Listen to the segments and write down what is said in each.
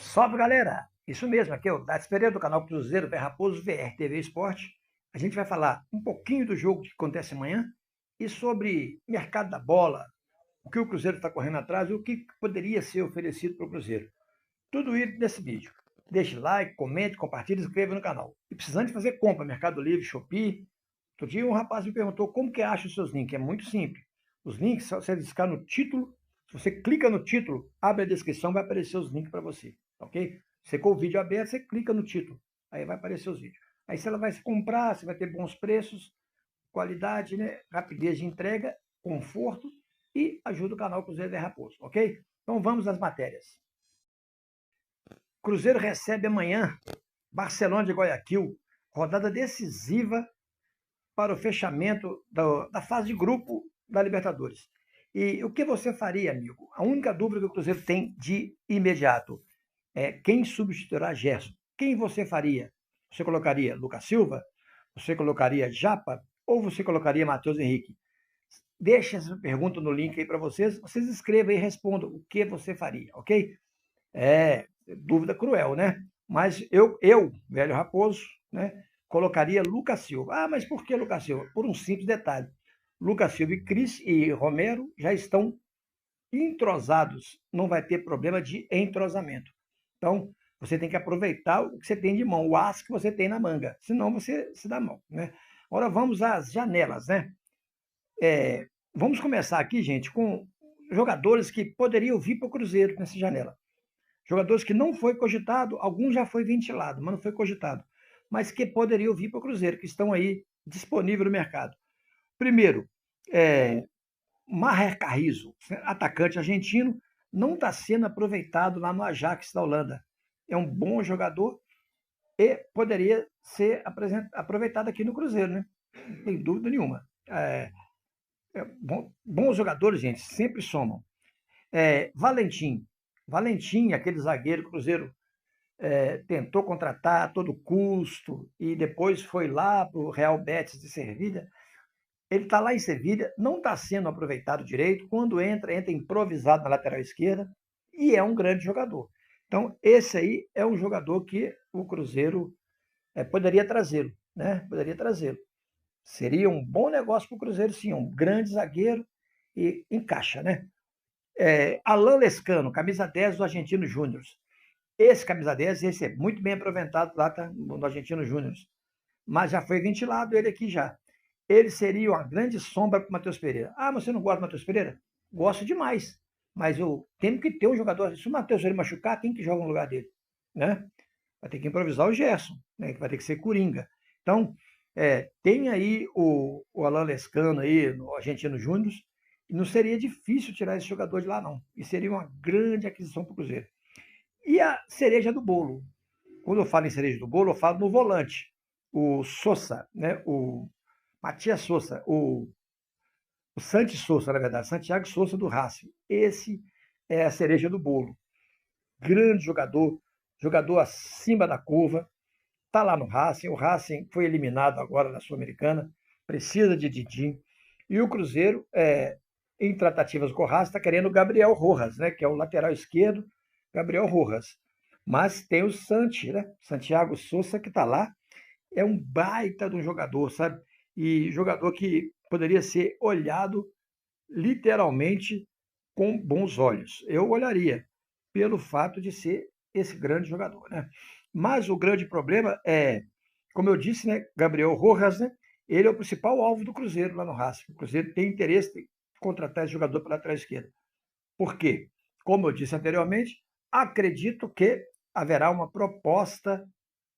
Salve, galera! Isso mesmo, aqui é o Dats Pereira do canal Cruzeiro VR Raposo VR TV Esporte. A gente vai falar um pouquinho do jogo que acontece amanhã e sobre mercado da bola, o que o Cruzeiro está correndo atrás e o que poderia ser oferecido para o Cruzeiro. Tudo isso nesse vídeo. Deixe like, comente, compartilhe e se inscreva no canal. E precisando de fazer compra, Mercado Livre, Shopee. Outro dia um rapaz me perguntou como que acha os seus links. É muito simples. Os links, se você discar no título, se você clica no título, abre a descrição, vai aparecer os links para você, ok? Você com o vídeo aberto, você clica no título, aí vai aparecer os vídeos. Aí você vai se comprar, você vai ter bons preços, qualidade, né? Rapidez de entrega, conforto e ajuda o canal Cruzeiro de Raposo, ok? Então vamos às matérias. Cruzeiro recebe amanhã Barcelona de Guayaquil, rodada decisiva para o fechamento da fase de grupo da Libertadores. E o que você faria, amigo? A única dúvida que o Cruzeiro tem de imediato é quem substituirá Gerson. Quem você faria? Você colocaria Lucas Silva? Você colocaria Japa? Ou você colocaria Matheus Henrique? Deixa essa pergunta no link aí para vocês. Vocês escrevam e respondam o que você faria, ok? É, dúvida cruel, né? Mas eu velho Raposo, né, colocaria Lucas Silva. Ah, mas por que Lucas Silva? Por um simples detalhe. Lucas Silva e Cris e Romero já estão entrosados. Não vai ter problema de entrosamento. Então, você tem que aproveitar o que você tem de mão, o as que você tem na manga. Senão você se dá mal, né? Agora vamos às janelas, né? Vamos começar aqui, gente, com jogadores que poderiam vir para o Cruzeiro nessa janela. Jogadores que não foi cogitado, alguns já foi ventilado, mas não foi cogitado, mas que poderiam vir para o Cruzeiro, que estão aí disponíveis no mercado. Primeiro, Maher Carrizo, atacante argentino, não está sendo aproveitado lá no Ajax da Holanda. É um bom jogador e poderia ser aproveitado aqui no Cruzeiro, né? Não tem dúvida nenhuma. Bons jogadores, gente, sempre somam. Valentim, aquele zagueiro que o Cruzeiro tentou contratar a todo custo e depois foi lá para o Real Betis de Sevilha. Ele está lá em Sevilha, não está sendo aproveitado direito. Quando entra improvisado na lateral esquerda e é um grande jogador. Então, esse aí é um jogador que o Cruzeiro poderia trazê-lo, né? Poderia trazê-lo. Seria um bom negócio para o Cruzeiro, sim, um grande zagueiro e encaixa, né? Alan Lescano, camisa 10 do Argentino Júnior. Esse camisa 10, esse é muito bem aproveitado lá tá, no Argentino Júnior. Mas já foi ventilado ele aqui já. Ele seria uma grande sombra para o Matheus Pereira. Ah, você não gosta do Matheus Pereira? Gosto demais. Mas eu tenho que ter um jogador. Se o Matheus Pereira machucar, quem que joga no lugar dele? Né? Vai ter que improvisar o Gerson, né? Que vai ter que ser Coringa. Então, tem aí o Alan Lescano aí, no Argentino Júnior, e não seria difícil tirar esse jogador de lá, não. E seria uma grande aquisição para o Cruzeiro. E a cereja do bolo. Quando eu falo em cereja do bolo, eu falo no volante. O Sousa, né? O Matias Sousa, o Santi Sousa, na verdade, Santiago Sousa do Racing. Esse é a cereja do bolo. Grande jogador, jogador acima da curva, está lá no Racing. O Racing foi eliminado agora na Sul-Americana, precisa de Didi. E o Cruzeiro, em tratativas com o Racing, está querendo o Gabriel Rojas, né, que é o lateral esquerdo, Gabriel Rojas. Mas tem o Santi, né, Santiago Sousa, que está lá. É um baita de um jogador, sabe? E jogador que poderia ser olhado literalmente com bons olhos. Eu olharia pelo fato de ser esse grande jogador, né? Mas o grande problema é, como eu disse, né, Gabriel Rojas, né? Ele é o principal alvo do Cruzeiro lá no Racing. O Cruzeiro tem interesse em contratar esse jogador pela lateral esquerda. Por quê? Como eu disse anteriormente, acredito que haverá uma proposta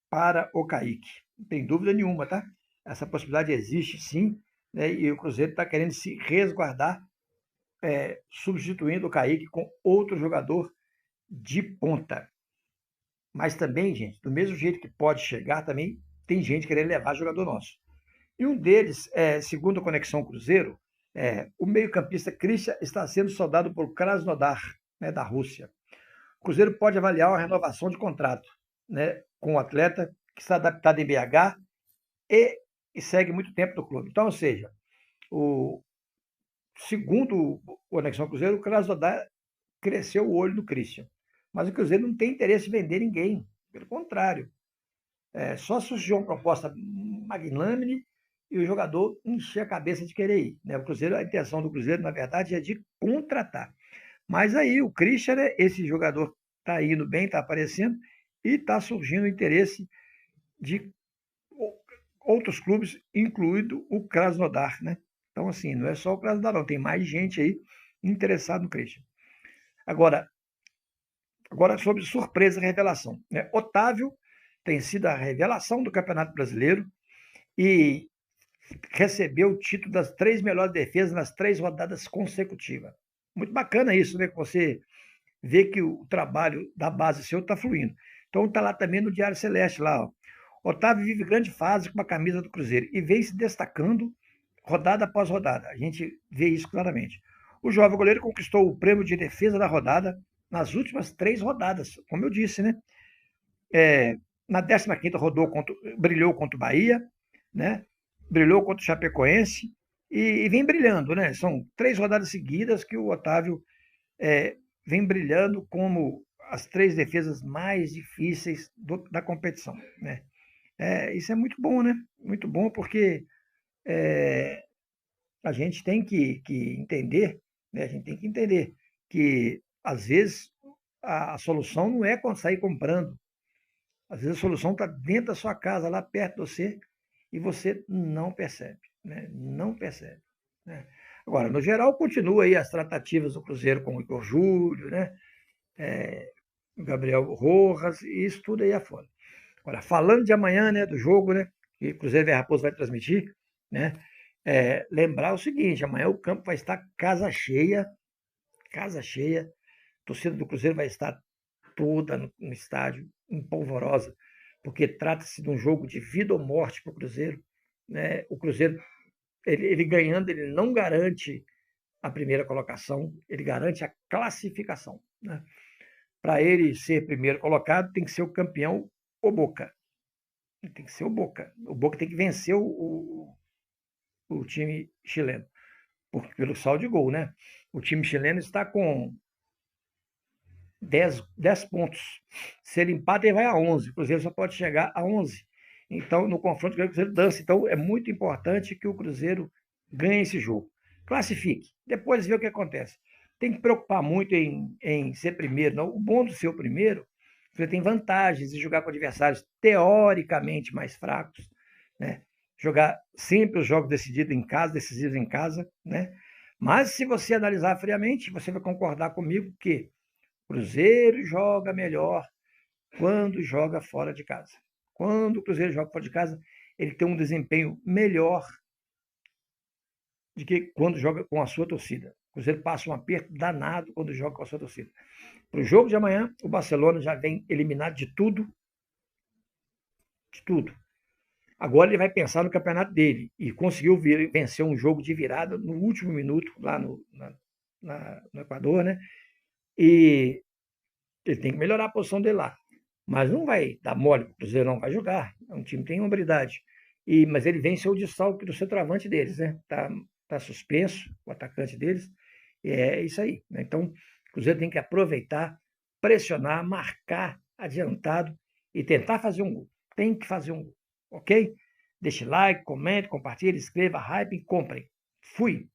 para o Kaique. Não tem dúvida nenhuma, tá? Essa possibilidade existe sim, né? E o Cruzeiro está querendo se resguardar, substituindo o Kaique com outro jogador de ponta. Mas também, gente, do mesmo jeito que pode chegar, também tem gente querendo levar jogador nosso. E um deles, segundo a Conexão Cruzeiro, o meio-campista Christian está sendo soldado por Krasnodar, né, da Rússia. O Cruzeiro pode avaliar uma renovação de contrato, né, com o atleta que está adaptado em BH e segue muito tempo no clube. Então, ou seja, segundo o Conexão Cruzeiro, o Krasnodar cresceu o olho no Christian. Mas o Cruzeiro não tem interesse em vender ninguém. Pelo contrário. Só surgiu uma proposta magnânime e o jogador encher a cabeça de querer ir. Né? O Cruzeiro, a intenção do Cruzeiro, na verdade, é de contratar. Mas aí o Christian, né, esse jogador está indo bem, está aparecendo, e está surgindo o interesse de outros clubes, incluído o Krasnodar. Né? Então, assim, não é só o Krasnodar, não. Tem mais gente aí interessada no Christian. Agora sobre surpresa e revelação. Né? Otávio tem sido a revelação do Campeonato Brasileiro e recebeu o título das 3 melhores defesas nas 3 rodadas consecutivas. Muito bacana isso, né? Você vê que o trabalho da base seu está fluindo. Então está lá também no Diário Celeste, lá, ó. Otávio vive grande fase com a camisa do Cruzeiro e vem se destacando rodada após rodada. A gente vê isso claramente. O jovem goleiro conquistou o prêmio de defesa da rodada nas últimas 3 rodadas, como eu disse, né? Na 15ª brilhou contra o Bahia, né? Brilhou contra o Chapecoense e vem brilhando, né? São 3 rodadas seguidas que o Otávio vem brilhando como as 3 defesas mais difíceis da competição, né? Isso é muito bom, né? Muito bom porque a gente tem que entender, né? A gente tem que entender que às vezes a solução não é sair comprando. Às vezes a solução está dentro da sua casa, lá perto de você, e você não percebe, né? Não percebe. Né? Agora, no geral, continua aí as tratativas do Cruzeiro com o Igor Júlio, né? O Gabriel Rojas, e isso tudo aí afora. Agora, falando de amanhã, né, do jogo, né, que o Cruzeiro e Raposo vai transmitir, né? Lembrar o seguinte, amanhã o campo vai estar casa cheia, a torcida do Cruzeiro vai estar toda no estádio, empolvorosa, porque trata-se de um jogo de vida ou morte para o Cruzeiro. Né? O Cruzeiro, ele ganhando, ele não garante a primeira colocação, ele garante a classificação. Né? Para ele ser primeiro colocado, tem que ser o campeão, o Boca. Tem que ser o Boca. O Boca tem que vencer o time chileno, pelo saldo de gol. Né? O time chileno está com 10 pontos. Se ele empata, ele vai a 11. O Cruzeiro só pode chegar a 11. Então, no confronto, o Cruzeiro dança. Então, é muito importante que o Cruzeiro ganhe esse jogo. Classifique. Depois vê o que acontece. Tem que preocupar muito em ser primeiro. Não. O bom do ser o primeiro, você tem vantagens de jogar com adversários teoricamente mais fracos. Né? Jogar sempre os jogos decisivos em casa. Né? Mas, se você analisar friamente, você vai concordar comigo que Cruzeiro joga melhor quando joga fora de casa. Quando o Cruzeiro joga fora de casa, ele tem um desempenho melhor do que quando joga com a sua torcida. O Cruzeiro passa um aperto danado quando joga com a sua torcida. Para o jogo de amanhã, o Barcelona já vem eliminado de tudo. De tudo. Agora ele vai pensar no campeonato dele. E conseguiu vencer um jogo de virada no último minuto, lá no Equador, né? E ele tem que melhorar a posição dele lá. Mas não vai dar mole, o Cruzeiro não vai jogar. É um time que tem hombridade. Mas ele venceu o desfalque do centroavante deles, né? Tá suspenso, o atacante deles. E é isso aí. Né? Então, o Cruzeiro tem que aproveitar, pressionar, marcar adiantado e tentar fazer um gol. Tem que fazer um gol, ok? Deixe like, comente, compartilhe, escreva, hype e comprem. Fui!